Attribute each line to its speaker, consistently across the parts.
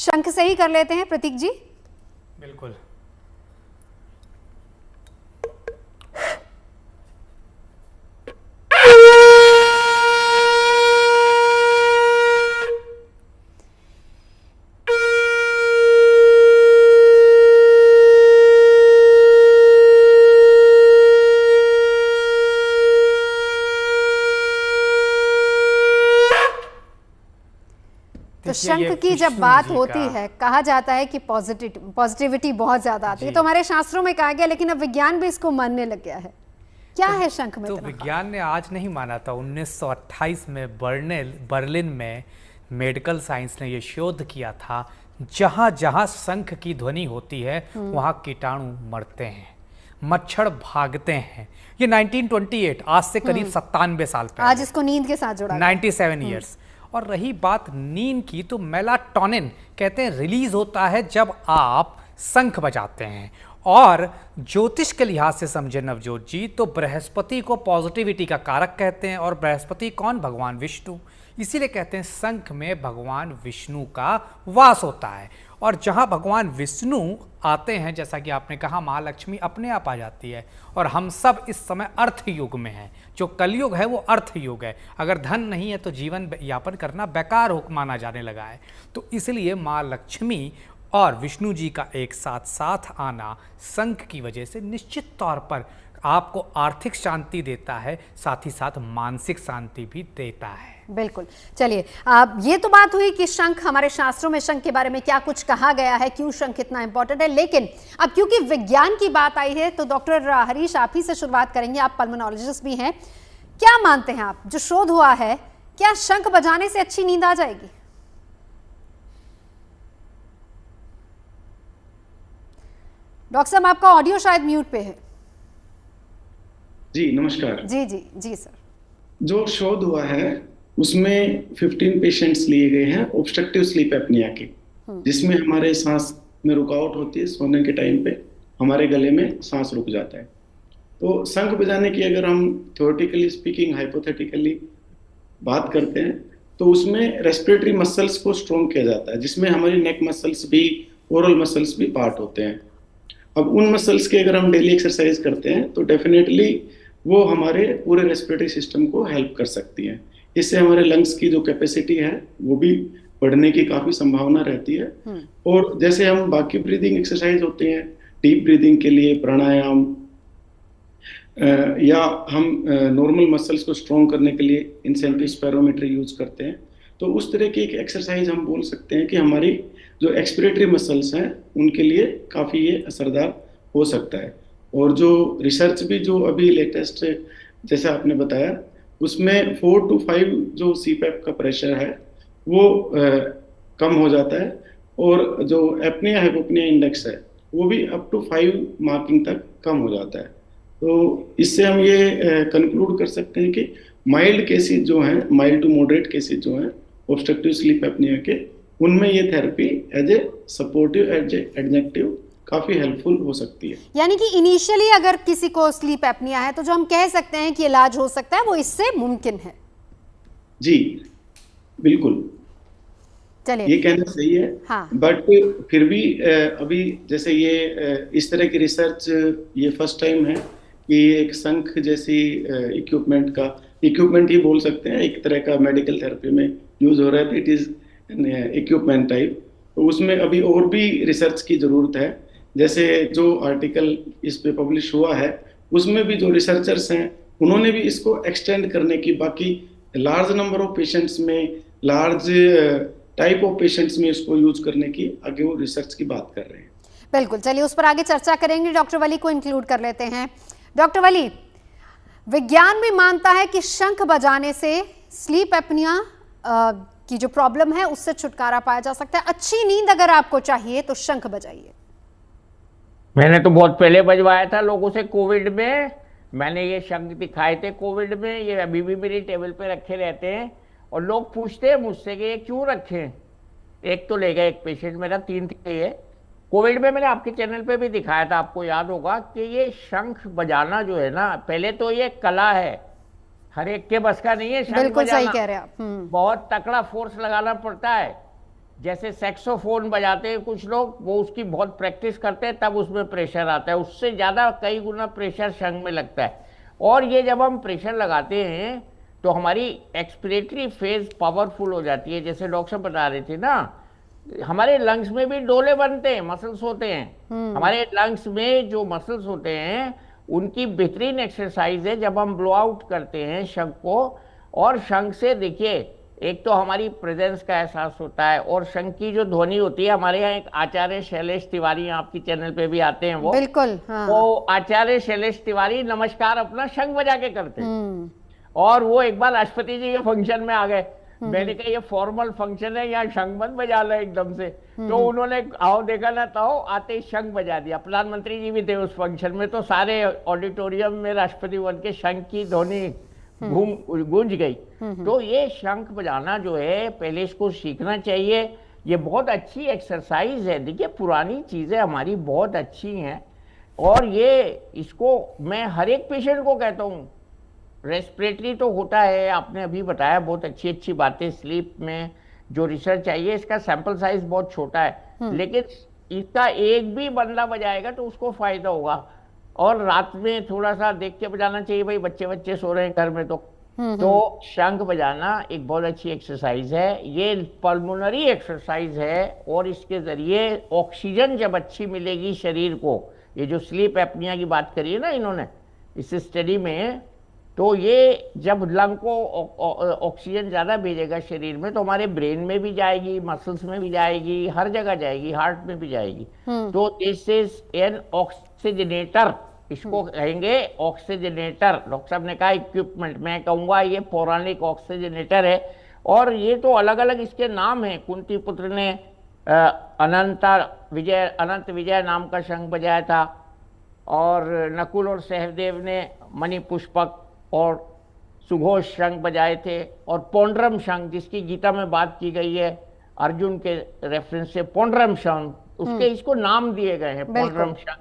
Speaker 1: शंख से ही कर लेते हैं प्रतीक जी।
Speaker 2: बिल्कुल।
Speaker 1: तो शंख की जब बात होती है, कहा जाता है कि पॉजिटिविटी बहुत ज्यादा आती है, तो हमारे शास्त्रों में कहा गया, लेकिन अब विज्ञान भी इसको मानने लग गया है। क्या है शंख में?
Speaker 2: तो विज्ञान ने आज नहीं माना था, 1928 में बर्लिन में मेडिकल साइंस ने ये शोध किया था, जहां जहां शंख की ध्वनि होती है वहां कीटाणु मरते हैं, मच्छर भागते हैं। ये 1928, आज से करीब 97 साल पहले।
Speaker 1: आज इसको नींद के साथ जोड़ा
Speaker 2: 97 ईयर्स। और रही बात नींद की, तो मेलाटोनिन कहते हैं रिलीज होता है जब आप शंख बजाते हैं। और ज्योतिष के लिहाज से समझे नवजोत जी, तो बृहस्पति को पॉजिटिविटी का कारक कहते हैं। और बृहस्पति कौन? भगवान विष्णु। इसीलिए कहते हैं शंख में भगवान विष्णु का वास होता है। और जहाँ भगवान विष्णु आते हैं, जैसा कि आपने कहा, महालक्ष्मी अपने आप आ जाती है। और हम सब इस समय अर्थ युग में हैं। जो कलयुग है वो अर्थ युग है। अगर धन नहीं है तो जीवन यापन करना बेकार हो माना जाने लगा है। तो इसलिए माँ लक्ष्मी और विष्णु जी का एक साथ साथ आना शंख की वजह से निश्चित तौर पर आपको आर्थिक शांति देता है, साथ ही साथ मानसिक शांति भी देता है।
Speaker 1: बिल्कुल। चलिए, अब ये तो बात हुई कि शंख, हमारे शास्त्रों में शंख के बारे में क्या कुछ कहा गया है, क्यों शंख इतना इंपॉर्टेंट है। लेकिन अब क्योंकि विज्ञान की बात आई है, तो डॉक्टर हरीश, आप ही से शुरुआत करेंगे। आप पल्मोनोलॉजिस्ट भी हैं, क्या मानते हैं आप, जो शोध हुआ है, क्या शंख बजाने से अच्छी नींद आ जाएगी? डॉक्टर साहब, आपका ऑडियो शायद म्यूट पे है।
Speaker 3: जी नमस्कार।
Speaker 1: जी जी जी सर।
Speaker 3: जो शोध हुआ है उसमें 15 पेशेंट्स लिए गए हैं ऑब्स्ट्रक्टिव स्लीप एपनिया के, जिसमें हमारे सांस में रुकावट होती है। सोने के टाइम पे हमारे गले में सांस रुक जाता है। तो शंख बजाने की अगर हम थ्योरेटिकली स्पीकिंग, हाइपोथेटिकली बात करते हैं, तो उसमें रेस्पिरेटरी मसल्स को स्ट्रॉन्ग किया जाता है, जिसमें हमारी नेक मसल्स भी, ओरल मसल्स भी पार्ट होते हैं। अब उन मसल्स के अगर हम डेली एक्सरसाइज करते हैं तो डेफिनेटली वो हमारे पूरे रेस्पिरेटरी सिस्टम को हेल्प कर सकती हैं। इससे हमारे लंग्स की जो कैपेसिटी है वो भी बढ़ने की काफ़ी संभावना रहती है। और जैसे हम बाकी ब्रीदिंग एक्सरसाइज होते हैं, डीप ब्रीदिंग के लिए प्राणायाम, या हम नॉर्मल मसल्स को स्ट्रॉन्ग करने के लिए इंसेंटिव स्पायरोमेट्री यूज करते हैं, तो उस तरह की एक एक्सरसाइज हम बोल सकते हैं कि हमारी जो एक्सपिरेटरी मसल्स हैं उनके लिए काफ़ी ये असरदार हो सकता है। और जो रिसर्च भी जो अभी लेटेस्ट, जैसे आपने बताया, उसमें 4 to 5 जो सीपैप का प्रेशर है वो कम हो जाता है। और जो एपनिया हाइपोपनिया इंडेक्स है वो भी अप टू 5 मार्किंग तक कम हो जाता है। तो इससे हम ये कंक्लूड कर सकते हैं कि माइल्ड केसेस जो हैं, माइल्ड टू मॉडरेट केसेस जो हैं ऑब्स्ट्रक्टिव स्लीप एपनिया के, उनमें ये therapy as a supportive, as a adjective काफी हेल्पफुल हो सकती है।
Speaker 1: यानी कि इनिशियली अगर किसी को स्लीप एपनिया है तो जो हम कह सकते हैं कि इलाज हो सकता है वो इससे मुमकिन है।
Speaker 3: जी बिल्कुल,
Speaker 1: चलिए,
Speaker 3: ये कहना सही है।
Speaker 1: हाँ।
Speaker 3: बट फिर भी अभी जैसे ये इस तरह की रिसर्च ये फर्स्ट टाइम है कि एक शंख जैसी इक्विपमेंट ही बोल सकते हैं, एक तरह का मेडिकल थेरेपी में यूज हो रहा है। इट इज इक्विपमेंट टाइप, तो उसमें अभी और भी रिसर्च की जरूरत है। जैसे जो आर्टिकल इस पे पब्लिश हुआ है उसमें भी जो रिसर्चर्स हैं उन्होंने भी इसको एक्सटेंड करने की, बाकी लार्ज नंबर ऑफ पेशेंट्स में, लार्ज टाइप ऑफ पेशेंट्स में इसको यूज करने की आगे वो रिसर्च की बात कर रहे हैं।
Speaker 1: बिल्कुल, चलिए उस पर आगे चर्चा करेंगे। डॉक्टर वली को इंक्लूड कर लेते हैं। डॉक्टर वली, विज्ञान भी मानता है कि शंख बजाने से स्लीप एपनिया की जो प्रॉब्लम है उससे छुटकारा पाया जा सकता है। अच्छी नींद अगर आपको चाहिए तो शंख बजाइए।
Speaker 4: मैंने तो बहुत पहले बजवाया था लोगों से कोविड में, मैंने ये शंख दिखाए थे कोविड में, ये अभी भी मेरी टेबल पे रखे रहते हैं। और लोग पूछते हैं मुझसे कि ये क्यों रखे। एक तो ले गए, एक पेशेंट मेरा, 3 थे ये। कोविड में मैंने आपके चैनल पे भी दिखाया था, आपको याद होगा, कि ये शंख बजाना जो है ना, पहले तो ये कला है, हर एक के बस का नहीं है शंख
Speaker 1: बिल्कुल
Speaker 4: बजाना।
Speaker 1: सही कह रहे हैं आप।
Speaker 4: बहुत तकड़ा फोर्स लगाना पड़ता है। जैसे सैक्सोफोन बजाते हैं कुछ लोग, वो उसकी बहुत प्रैक्टिस करते हैं तब उसमें प्रेशर आता है, उससे ज़्यादा कई गुना प्रेशर शंख में लगता है। और ये जब हम प्रेशर लगाते हैं तो हमारी एक्सपिरेटरी फेज पावरफुल हो जाती है। जैसे डॉक्टर बता रहे थे ना, हमारे लंग्स में भी डोले बनते हैं, मसल्स होते हैं। हमारे लंग्स में जो मसल्स होते हैं उनकी बेहतरीन एक्सरसाइज है जब हम ब्लो आउट करते हैं शंख को। और शंख से देखिए, एक तो हमारी प्रेजेंस का एहसास होता है, और शंख की जो ध्वनि होती है, हमारे यहाँ एक आचार्य शैलेश तिवारी आपकी चैनल पे भी आते हैं, वो
Speaker 1: बिल्कुल, हाँ।
Speaker 4: वो आचार्य शैलेश तिवारी नमस्कार अपना शंख बजा के करते हैं। और वो एक बार राष्ट्रपति जी के फंक्शन में आ गए, मैंने कहा ये फॉर्मल फंक्शन है, यहाँ शंख मत बजा लो एकदम से। तो उन्होंने आओ देखा ना तो आते ही शंख बजा दिया। प्रधानमंत्री जी भी थे उस फंक्शन में, तो सारे ऑडिटोरियम में राष्ट्रपति भवन के शंख की ध्वनि गूंज गई। तो ये शंख बजाना जो है, पहले इसको सीखना चाहिए। ये बहुत अच्छी एक्सरसाइज है। देखिए, पुरानी चीजें हमारी बहुत अच्छी हैं, और ये इसको मैं हर एक पेशेंट को कहता हूँ। रेस्पिरेटरी तो होता है, आपने अभी बताया बहुत अच्छी अच्छी बातें। स्लीप में जो रिसर्च चाहिए, इसका सैंपल साइज बहुत छोटा है, लेकिन इसका एक भी बंदा बजाएगा तो उसको फायदा होगा। और रात में थोड़ा सा देख के बजाना चाहिए, भाई बच्चे सो रहे हैं घर में तो शंख बजाना एक बहुत अच्छी एक्सरसाइज है। ये पल्मोनरी एक्सरसाइज है, और इसके जरिए ऑक्सीजन जब अच्छी मिलेगी शरीर को, ये जो स्लीप एपनिया की बात करी है ना इन्होंने इस स्टडी में, तो ये जब लंग को ऑक्सीजन ज़्यादा भेजेगा शरीर में, तो हमारे ब्रेन में भी जाएगी, मसल्स में भी जाएगी, हर जगह जाएगी, हार्ट में भी जाएगी। तो दिस इज एन ऑक्सीजनेटर, इसको कहेंगे ऑक्सीजनेटर। डॉक्टर साहब ने कहा इक्विपमेंट, मैं कहूँगा ये पौराणिक ऑक्सीजनेटर है। और ये तो अलग अलग इसके नाम हैं। कुंती पुत्र ने अनंत विजय नाम का शंख बजाया था, और नकुल और सहदेव ने मणि पुष्पक और सुघोष शंख बजाए थे। और पौंड्रम शंख, जिसकी गीता में बात की गई है अर्जुन के रेफरेंस से, पौंड्रम शंख, उसके इसको नाम दिए गए हैं, पौंड्रम शंख।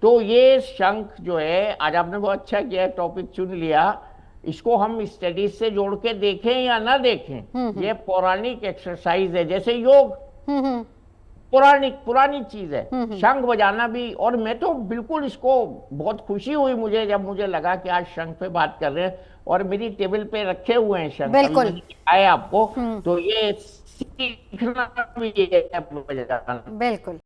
Speaker 4: तो ये शंख जो है, आज आपने बहुत अच्छा किया, टॉपिक चुन लिया। इसको हम स्टडीज से जोड़ के देखें या ना देखें, ये पौराणिक एक्सरसाइज है। जैसे योग पुरानी चीज है, शंख बजाना भी। और मैं तो बिल्कुल इसको बहुत खुशी हुई मुझे जब मुझे लगा कि आज शंख पे बात कर रहे हैं, और मेरी टेबल पे रखे हुए हैं शंख,
Speaker 1: बिल्कुल
Speaker 4: आए आपको। तो ये सीखना भी है बजाना।
Speaker 1: बिल्कुल।